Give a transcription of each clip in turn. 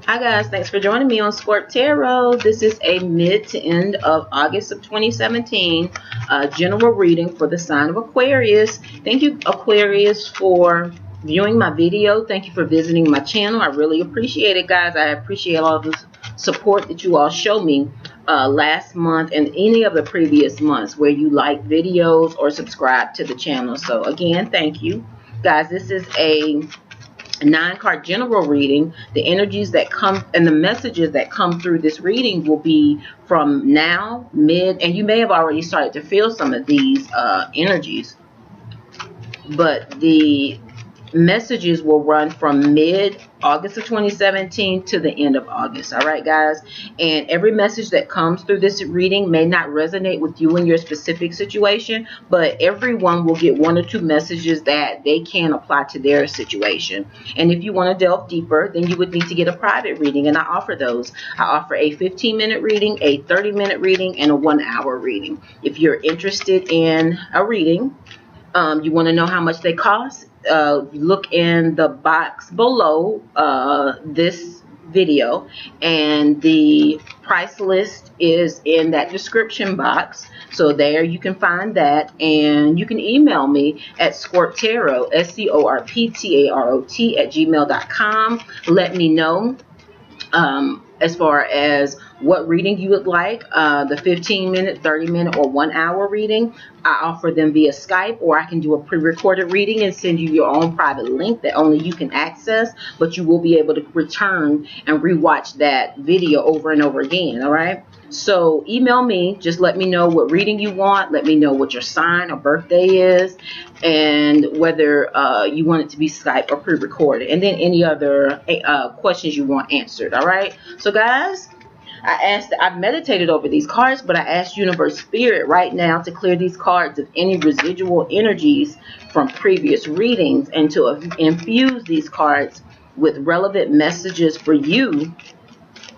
Hi guys, thanks for joining me on Scorp Tarot. This is a mid to end of August of 2017 general reading for the sign of Aquarius. Thank you, Aquarius, for viewing my video. Thank you for visiting my channel. I really appreciate it, guys. I appreciate all the support that you all show me last month and any of the previous months where you like videos or subscribe to the channel. So again, thank you. Guys, this is a 9-card general reading. The energies that come and the messages that come through this reading will be from now, mid, and you may have already started to feel some of these energies, but the messages will run from mid-August of 2017 to the end of August. All right, guys? And every message that comes through this reading may not resonate with you in your specific situation, but everyone will get 1 or 2 messages that they can apply to their situation. And if you want to delve deeper, then you would need to get a private reading, and I offer those. I offer a 15-minute reading, a 30-minute reading, and a 1-hour reading. If you're interested in a reading, you want to know how much they cost, look in the box below this video, and the price list is in that description box. So there you can find that, and you can email me at ScorpTarot, ScorpTarot @gmail.com. Let me know as far as what reading you would like, the 15-minute, 30-minute, or 1-hour reading. I offer them via Skype, or I can do a pre-recorded reading and send you your own private link that only you can access, but you will be able to return and rewatch that video over and over again. All right, so email me, just let me know what reading you want, let me know what your sign or birthday is, and whether you want it to be Skype or pre-recorded, and then any other questions you want answered. All right, so guys, I've meditated over these cards, but I asked Universe Spirit right now to clear these cards of any residual energies from previous readings, and to infuse these cards with relevant messages for you,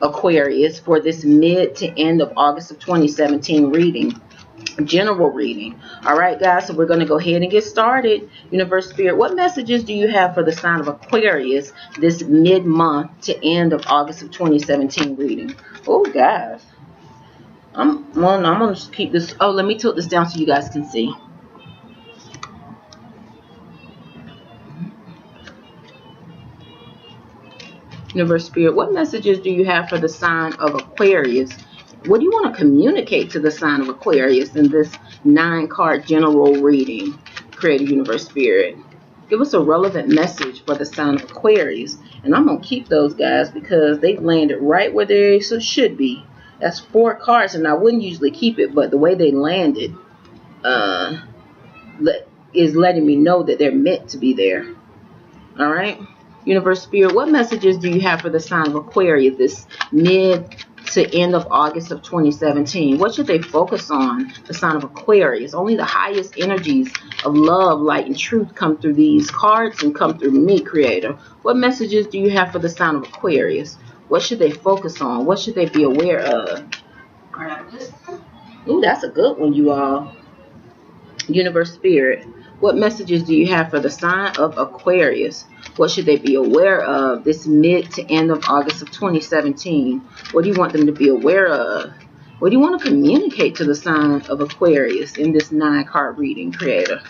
Aquarius, for this mid to end of August of 2017 reading, general reading. All right, guys, so we're going to go ahead and get started. Universe Spirit, what messages do you have for the sign of Aquarius this mid-month to end of August of 2017 reading? Oh, guys, I'm going to keep this. Oh, let me tilt this down so you guys can see. Universe Spirit, what messages do you have for the sign of Aquarius? What do you want to communicate to the sign of Aquarius in this 9-card general reading? Creative Universe Spirit, give us a relevant message for the sign of Aquarius. And I'm going to keep those, guys, because they landed right where they should be. That's 4 cards, and I wouldn't usually keep it, but the way they landed is letting me know that they're meant to be there. All right, Universe Spirit, what messages do you have for the sign of Aquarius this mid to end of August of 2017? What should they focus on, the sign of Aquarius? Only the highest energies of love, light, and truth come through these cards and come through me, Creator. What messages do you have for the sign of Aquarius? What should they focus on? What should they be aware of? Ooh, that's a good one, you all. Universe Spirit, what messages do you have for the sign of Aquarius? What should they be aware of this mid to end of August of 2017? What do you want them to be aware of? What do you want to communicate to the sign of Aquarius in this 9-card reading, Creator?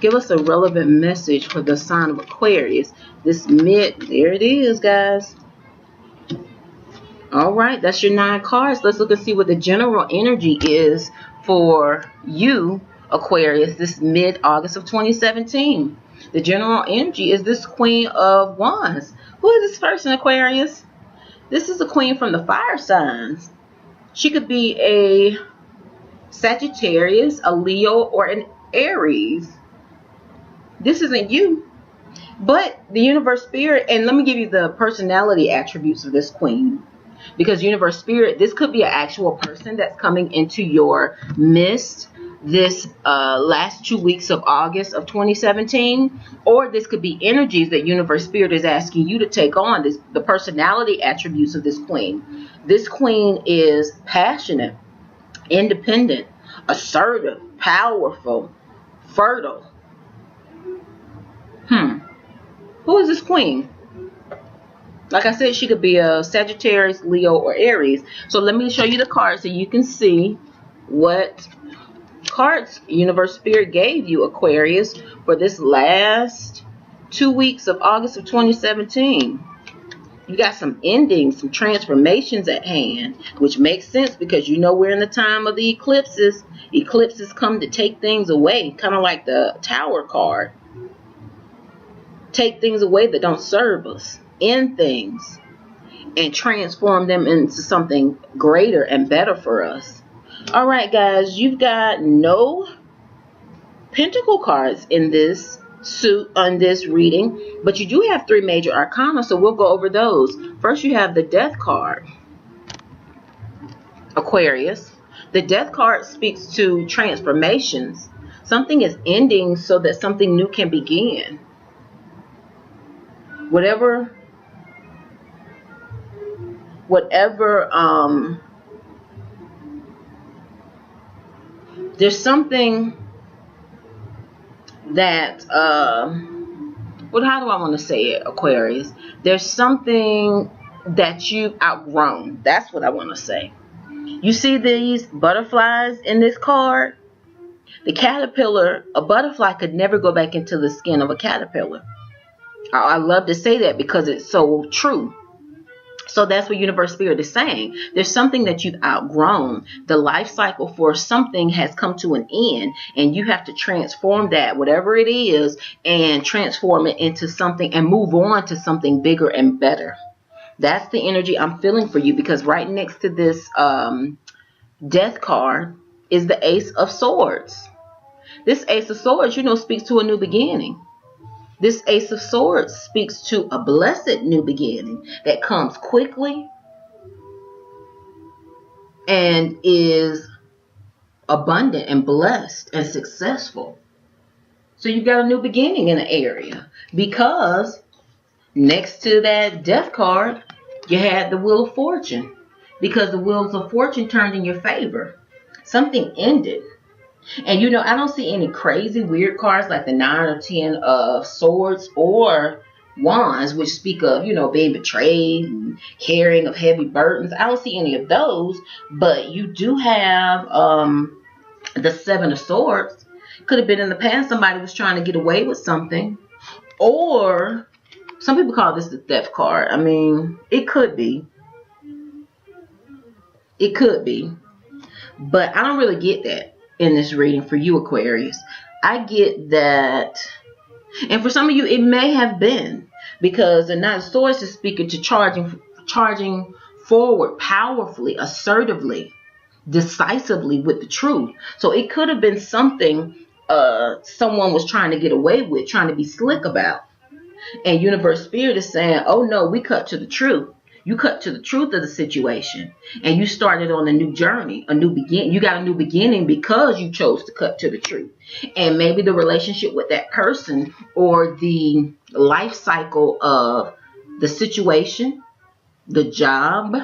Give us a relevant message for the sign of Aquarius this mid. There it is, guys. All right, that's your 9 cards. Let's look and see what the general energy is for you, Aquarius, this mid-August of 2017. The general energy is this Queen of Wands. Who is this person, Aquarius? This is a queen from the fire signs. She could be a Sagittarius, a Leo, or an Aries. This isn't you. But the Universe Spirit, and let me give you the personality attributes of this queen. Because Universe Spirit, this could be an actual person that's coming into your midst this last 2 weeks of August of 2017, or this could be energies that Universe Spirit is asking you to take on. The personality attributes of this queen. This queen is passionate, independent, assertive, powerful, fertile. Who is this queen? Like I said, she could be a Sagittarius, Leo, or Aries. So let me show you the cards so you can see what cards Universe Spirit gave you, Aquarius, for this last 2 weeks of August of 2017. You got some endings, some transformations at hand, which makes sense because you know we're in the time of the eclipses. Eclipses come to take things away, kind of like the Tower card. Take things away that don't serve us, end things, and transform them into something greater and better for us. All right, guys, you've got no Pentacle cards in this suit on this reading, but you do have 3 major arcana, so we'll go over those. First, you have the Death card, Aquarius. The Death card speaks to transformations. Something is ending so that something new can begin. Whatever there's something that how do I want to say it, Aquarius? There's something that you've outgrown. That's what I want to say. You see these butterflies in this card? The caterpillar, a butterfly could never go back into the skin of a caterpillar. I love to say that because it's so true. So that's what Universe Spirit is saying. There's something that you've outgrown. The life cycle for something has come to an end, and you have to transform that, whatever it is, and transform it into something and move on to something bigger and better. That's the energy I'm feeling for you, because right next to this Death card is the Ace of Swords. This Ace of Swords, you know, speaks to a new beginning. This Ace of Swords speaks to a blessed new beginning that comes quickly and is abundant and blessed and successful. So you've got a new beginning in an area, because next to that Death card, you had the Wheel of Fortune, because the Wheels of Fortune turned in your favor. Something ended. And you know, I don't see any crazy weird cards like the 9 or 10 of Swords or Wands, which speak of, you know, being betrayed and carrying of heavy burdens. I don't see any of those, but you do have the 7 of Swords. Could have been in the past somebody was trying to get away with something, or some people call this the Theft card. I mean, it could be. It could be. But I don't really get that in this reading for you, Aquarius. I get that, and for some of you it may have been, because the Knight of Swords is speaking to charging forward powerfully, assertively, decisively with the truth. So it could have been something someone was trying to get away with, trying to be slick about, and Universe Spirit is saying, oh no, we cut to the truth. You cut to the truth of the situation, and you started on a new journey, a new beginning. You got a new beginning because you chose to cut to the truth. And maybe the relationship with that person, or the life cycle of the situation, the job.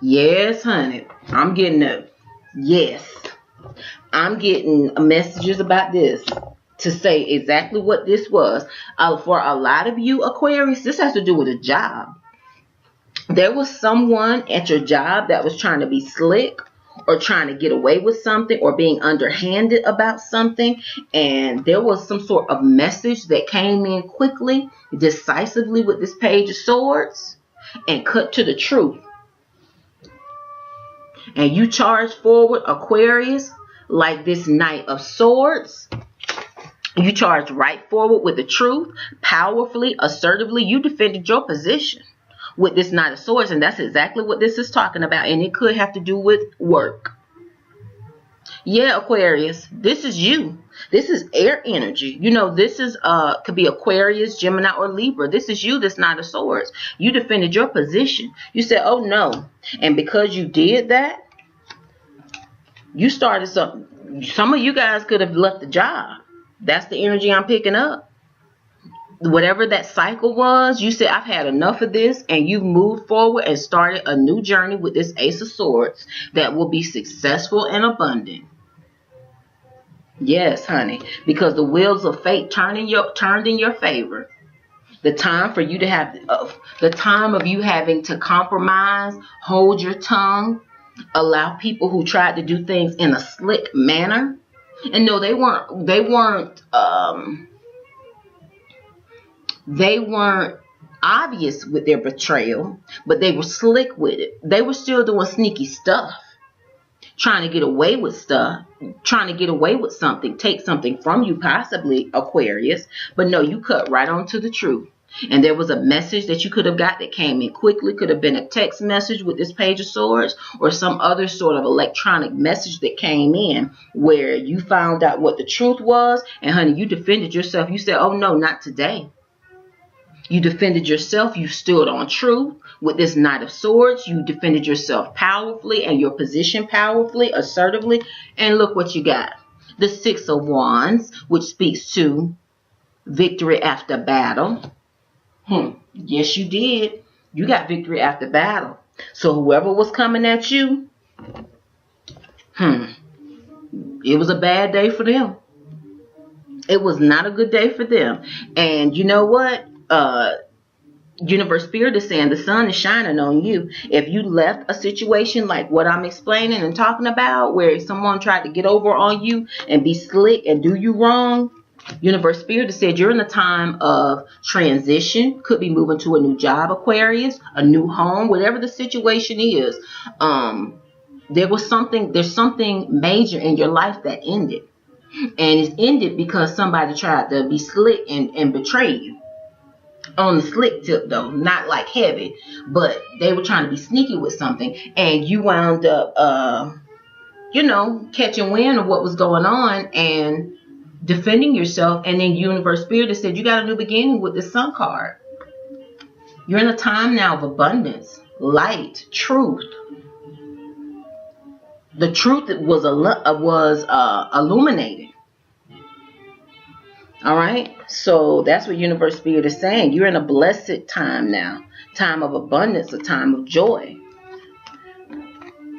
Yes, honey. I'm getting a yes. I'm getting messages about this to say exactly what this was. For a lot of you, Aquarius, this has to do with a job. There was someone at your job that was trying to be slick, or trying to get away with something, or being underhanded about something, and there was some sort of message that came in quickly, decisively with this Page of Swords, and cut to the truth. And you charge forward, Aquarius, like this Knight of Swords. You charged right forward with the truth, powerfully, assertively. You defended your position with this Knight of Swords, and that's exactly what this is talking about. And it could have to do with work. Yeah, Aquarius, this is you. This is air energy. You know, this is could be Aquarius, Gemini, or Libra. This is you, this Knight of Swords. You defended your position. You said, oh no. And because you did that, you started something. Some of you guys could have left the job. That's the energy I'm picking up. Whatever that cycle was, you said, I've had enough of this, and you've moved forward and started a new journey with this Ace of Swords that will be successful and abundant. Yes, honey, because the wheels of fate turned in your favor. The time for you to have, the time of you having to compromise, hold your tongue, allow people who tried to do things in a slick manner. And no, they weren't obvious with their betrayal, but they were slick with it. They were still doing sneaky stuff, trying to get away with stuff, trying to get away with something, take something from you, possibly, Aquarius. But no, you cut right on to the truth. And there was a message that you could have got that came in quickly. Could have been a text message with this Page of Swords, or some other sort of electronic message that came in where you found out what the truth was. And honey, you defended yourself. You said, oh no, not today. You defended yourself. You stood on truth. With this Knight of Swords, you defended yourself powerfully and your position powerfully, assertively. And look what you got. The Six of Wands, which speaks to victory after battle. Yes, you did. You got victory after battle. So whoever was coming at you, it was a bad day for them. It was not a good day for them. And you know what? Universe Spirit is saying the sun is shining on you. If you left a situation like what I'm explaining and talking about, where someone tried to get over on you and be slick and do you wrong, Universe Spirit has said you're in a time of transition. Could be moving to a new job, Aquarius, a new home, whatever the situation is. There's something major in your life that ended. And it's ended because somebody tried to be slick and betray you. On the slick tip though, not like heavy, but they were trying to be sneaky with something, and you wound up catching wind of what was going on and defending yourself. And then Universe Spirit has said you got a new beginning with the Sun card. You're in a time now of abundance, light, truth. The truth was illuminated. All right, so that's what Universe Spirit is saying. You're in a blessed time now, time of abundance, a time of joy,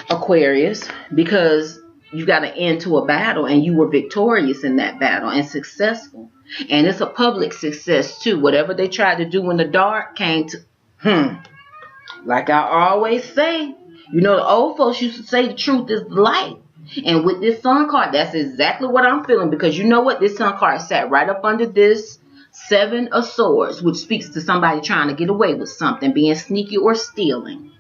Aquarius, because you got an end to a battle and you were victorious in that battle and successful. And it's a public success too. Whatever they tried to do in the dark came to, like I always say, the old folks used to say the truth is the light. And with this Sun card, that's exactly what I'm feeling, because you know what? This Sun card sat right up under this Seven of Swords, which speaks to somebody trying to get away with something, being sneaky or stealing.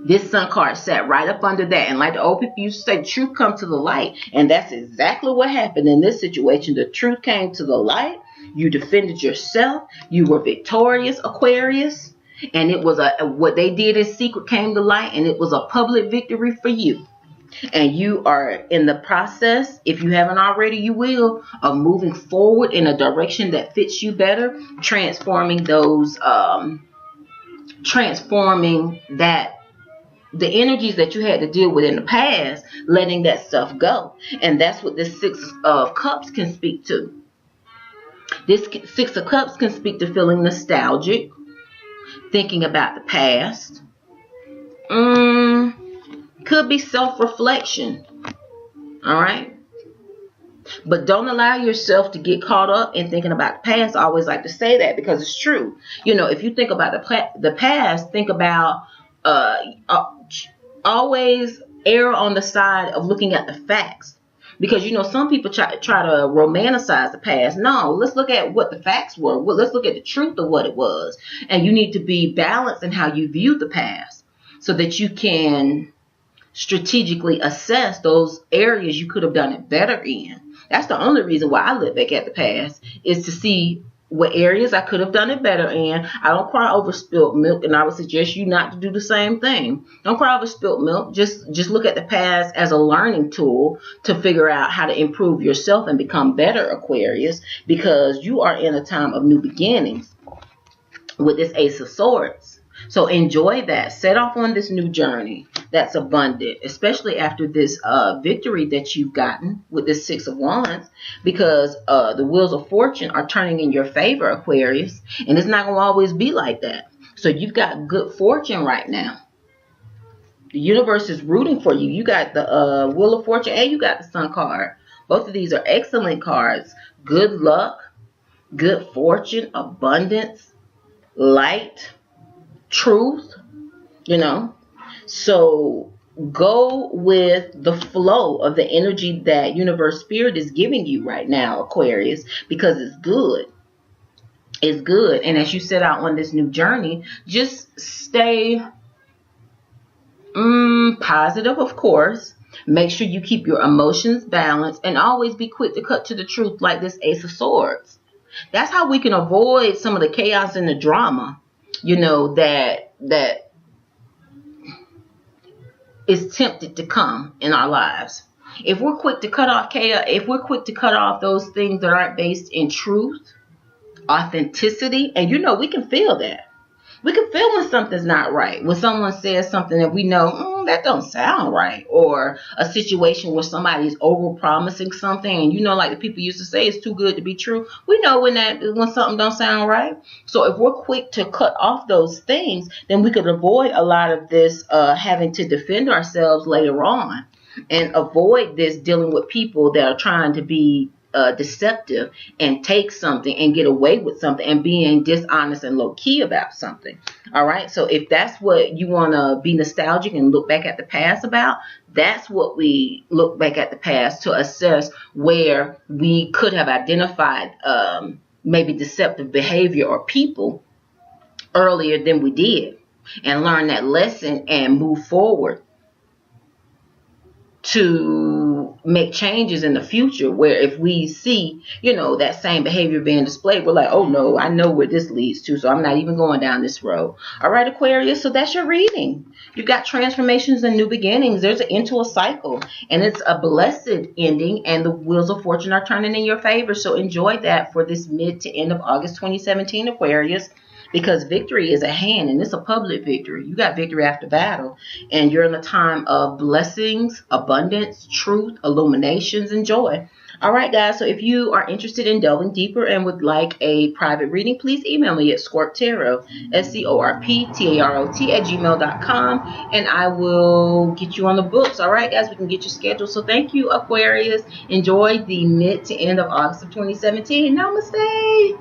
This Sun card sat right up under that. And like the old people used to say, the truth comes to the light. And that's exactly what happened in this situation. The truth came to the light. You defended yourself. You were victorious, Aquarius. And it was what they did in secret came to light. And it was a public victory for you. And you are in the process, if you haven't already, you will, of moving forward in a direction that fits you better, transforming the energies that you had to deal with in the past, letting that stuff go. And that's what this Six of Cups can speak to. This Six of Cups can speak to feeling nostalgic, thinking about the past. Could be self-reflection. All right. But don't allow yourself to get caught up in thinking about the past. I always like to say that because it's true. If you think about the past, think about always err on the side of looking at the facts. Because, some people try to romanticize the past. No, let's look at what the facts were. Well, let's look at the truth of what it was. And you need to be balanced in how you view the past so that you can strategically assess those areas you could have done it better in. That's the only reason why I look back at the past, is to see what areas I could have done it better in. I don't cry over spilt milk, and I would suggest you not to do the same thing. Don't cry over spilt milk. Just look at the past as a learning tool to figure out how to improve yourself and become better, Aquarius, because you are in a time of new beginnings with this Ace of Swords. So enjoy that. Set off on this new journey that's abundant, especially after this victory that you've gotten with this Six of Wands, because the wheels of fortune are turning in your favor, Aquarius, and it's not going to always be like that. So you've got good fortune right now. The universe is rooting for you. You got the Wheel of Fortune and you got the Sun card. Both of these are excellent cards. Good luck, good fortune, abundance, light, truth, you know. So go with the flow of the energy that universe spirit is giving you right now, Aquarius, because it's good. It's good. And as you set out on this new journey, just stay positive, of course. Make sure you keep your emotions balanced and always be quick to cut to the truth, like this Ace of Swords. That's how we can avoid some of the chaos and the drama, you know, that is tempted to come in our lives. If we're quick to cut off chaos, if we're quick to cut off those things that aren't based in truth, authenticity, and you know, we can feel that. We can feel when something's not right. When someone says something that we know, that don't sound right. Or a situation where somebody's over-promising something, and you know, like the people used to say, it's too good to be true. We know when something don't sound right. So if we're quick to cut off those things, then we could avoid a lot of this having to defend ourselves later on. And avoid this dealing with people that are trying to be deceptive and take something and get away with something and being dishonest and low-key about something. All right, so if that's what you want to be nostalgic and look back at the past about, that's what we look back at the past to assess where we could have identified maybe deceptive behavior or people earlier than we did, and learn that lesson and move forward to make changes in the future, where if we see, you know, that same behavior being displayed, we're like, oh no, I know where this leads to, so I'm not even going down this road. All right, Aquarius, so that's your reading. You've got transformations and new beginnings. There's an end to a cycle, and it's a blessed ending, and the wheels of fortune are turning in your favor. So enjoy that for this mid to end of August 2017, Aquarius. Because victory is at hand, and it's a public victory. You got victory after battle, and you're in a time of blessings, abundance, truth, illuminations, and joy. All right, guys, so if you are interested in delving deeper and would like a private reading, please email me at ScorpTarot, ScorpTarot @gmail.com, and I will get you on the books. All right, guys, we can get you scheduled. So thank you, Aquarius. Enjoy the mid to end of August of 2017. Namaste.